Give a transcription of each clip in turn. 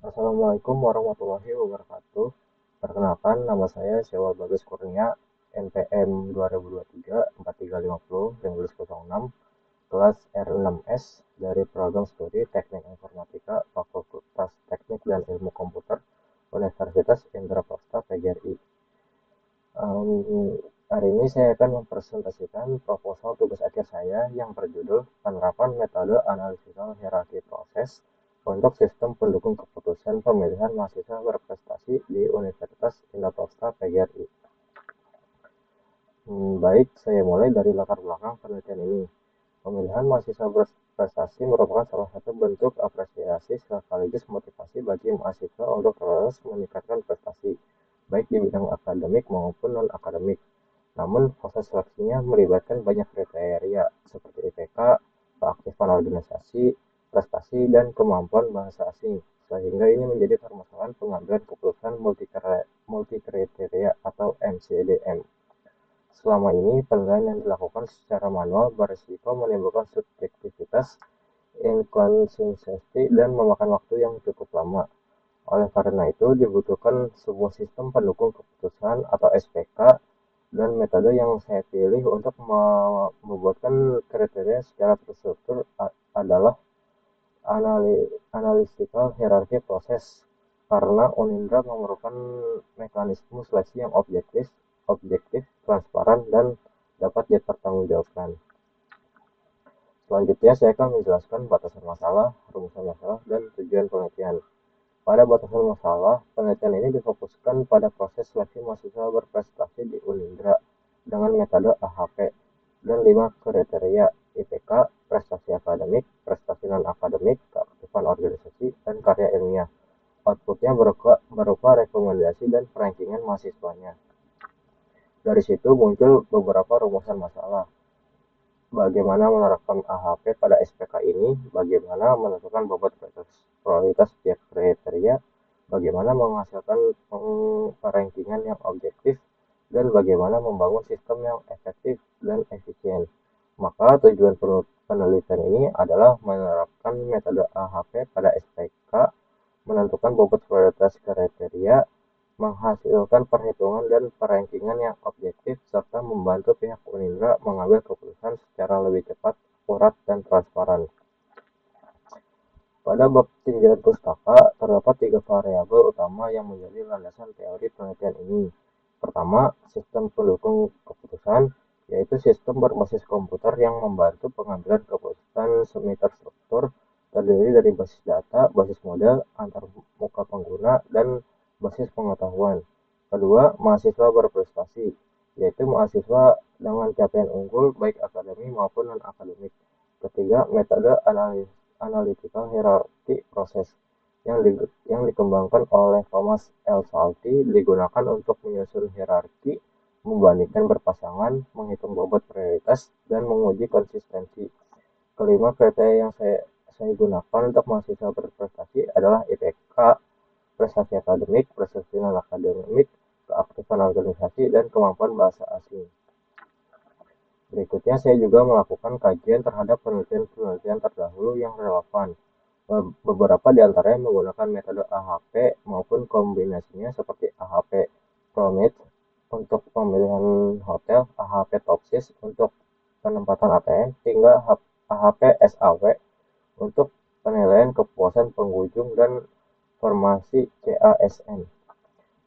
Assalamualaikum warahmatullahi wabarakatuh. Perkenalkan, nama saya Syawal Bagus Kurnia, NPM 2023-4350, Ringlis 06, kelas R6S dari program studi Teknik Informatika Fakultas Teknik dan Ilmu Komputer Universitas Indraprasta PGRI. Hari ini saya akan mempresentasikan proposal tugas akhir saya yang berjudul Penerapan Metode Analytical Hierarchy Process untuk Sistem Pendukung Keputusan Pemilihan Mahasiswa Berprestasi di Universitas Indonesia PGRI. Baik, saya mulai dari latar belakang penelitian ini. Pemilihan mahasiswa berprestasi merupakan salah satu bentuk apresiasi sekaligus motivasi bagi mahasiswa untuk terus meningkatkan prestasi, baik di bidang akademik maupun non-akademik. Namun, proses seleksinya melibatkan banyak kriteria seperti IPK, keaktifan organisasi, prestasi, dan kemampuan bahasa asing, sehingga ini menjadi permasalahan pengambilan keputusan multikriteria atau MCDM. Selama ini, penilaian yang dilakukan secara manual berisiko menimbulkan subjektivitas, inkonsistensi, dan memakan waktu yang cukup lama. Oleh karena itu, dibutuhkan sebuah sistem pendukung keputusan atau SPK, dan metode yang saya pilih untuk membuatkan kriteria secara terstruktur adalah analytical hierarchy process, karena Unindra memerlukan mekanisme seleksi yang objektif, transparan, dan dapat dipertanggungjawabkan. Selanjutnya, saya akan menjelaskan batasan masalah, rumusan masalah, dan tujuan penelitian. Pada batasan masalah, penelitian ini difokuskan pada proses seleksi mahasiswa berprestasi di Unindra dengan metode AHP dan 5 kriteria IPK, prestasi akademik, prestasi non-akademik, keaktifan organisasi, dan karya ilmiah. Outputnya berupa rekomendasi dan perankingan mahasiswanya. Dari situ muncul beberapa rumusan masalah. Bagaimana menerapkan AHP pada SPK ini, bagaimana menentukan bobot prioritas setiap kriteria, bagaimana menghasilkan perankingan yang objektif, dan bagaimana membangun sistem yang efektif dan efisien. Maka tujuan penelitian ini adalah menerapkan metode AHP pada SPK, menentukan bobot prioritas kriteria, menghasilkan perhitungan dan perankingan yang objektif, serta membantu pihak Unindra mengambil keputusan secara lebih cepat, akurat, dan transparan. Pada bab tinjauan pustaka, terdapat 3 variabel utama yang menjadi landasan teori penelitian ini. Pertama, sistem pendukung keputusan, yaitu sistem berbasis komputer yang membantu pengambilan keputusan semi terstruktur, terdiri dari basis data, basis model, antar muka pengguna, dan basis pengetahuan. Kedua, mahasiswa berprestasi, yaitu mahasiswa dengan capaian unggul baik akademik maupun non-akademik. Ketiga, metode analytical hierarchy process yang dikembangkan oleh Thomas L. Salty digunakan untuk menyusun hierarki, membandingkan berpasangan, menghitung bobot prioritas, dan menguji konsistensi. Kelima kriteria yang saya gunakan untuk mahasiswa berprestasi adalah IPK, prestasi akademik, prestasi non-akademik, keaktifan organisasi, dan kemampuan bahasa asing. Berikutnya, saya juga melakukan kajian terhadap penelitian-penelitian terdahulu yang relevan. Beberapa di antaranya menggunakan metode AHP maupun kombinasinya seperti AHP ProMed untuk pemilihan hotel, AHP Topsis untuk penempatan ATM, hingga AHP SAW untuk penilaian kepuasan pengunjung dan formasi CASN.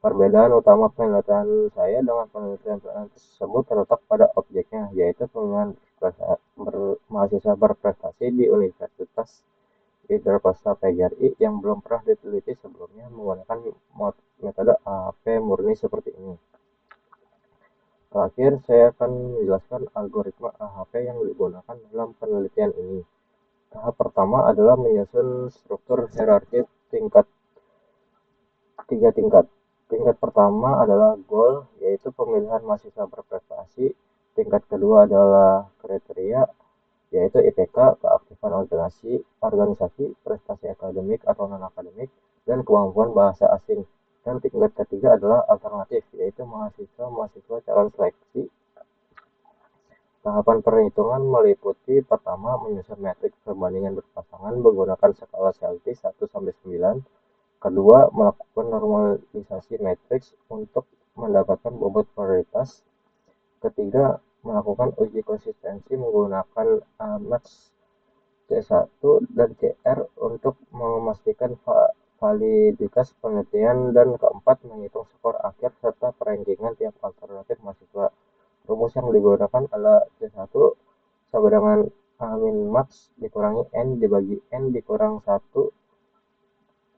Perbedaan utama penelitian saya dengan penelitian tersebut terletak pada objeknya, yaitu pemilihan mahasiswa berprestasi di Universitas Indraprasta PGRI yang belum pernah diteliti sebelumnya menggunakan metode AHP murni seperti ini. Terakhir, saya akan menjelaskan algoritma AHP yang digunakan dalam penelitian ini. Tahap pertama adalah menyusun struktur hierarki tiga tingkat. Tingkat pertama adalah goal, yaitu pemilihan mahasiswa berprestasi. Tingkat kedua adalah kriteria, yaitu IPK, keaktifan organisasi, prestasi akademik atau non-akademik, dan kemampuan bahasa asing. Dan tingkat ketiga adalah alternatif, yaitu mahasiswa calon seleksi. Tahapan perhitungan meliputi pertama, menyusun metrik perbandingan berpasangan menggunakan skala Celtic 1-9, Kedua, melakukan normalisasi matriks untuk mendapatkan bobot prioritas. Ketiga, melakukan uji konsistensi menggunakan max C1 dan CR untuk memastikan validitas penelitian. Dan keempat, menghitung skor akhir serta perankingan tiap alternatif mahasiswa. Rumus yang digunakan adalah C1 sama dengan min max dikurangi N dibagi N dikurang 1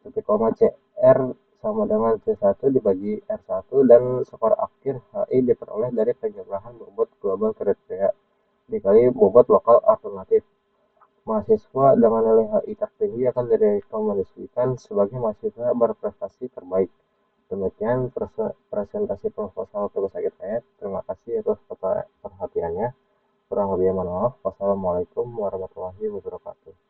titik koma CR sama dengan C1 dibagi R1, dan skor akhir HI diperoleh dari penjumlahan bobot global kriteria dikali bobot lokal alternatif. Mahasiswa dengan nilai HI tertinggi akan direkomendasikan sebagai mahasiswa berprestasi terbaik. Demikian presentasi proposal tugas akhir saya. Terima kasih atas perhatiannya. Kurang lebihnya mohon maaf. Wassalamualaikum warahmatullahi wabarakatuh.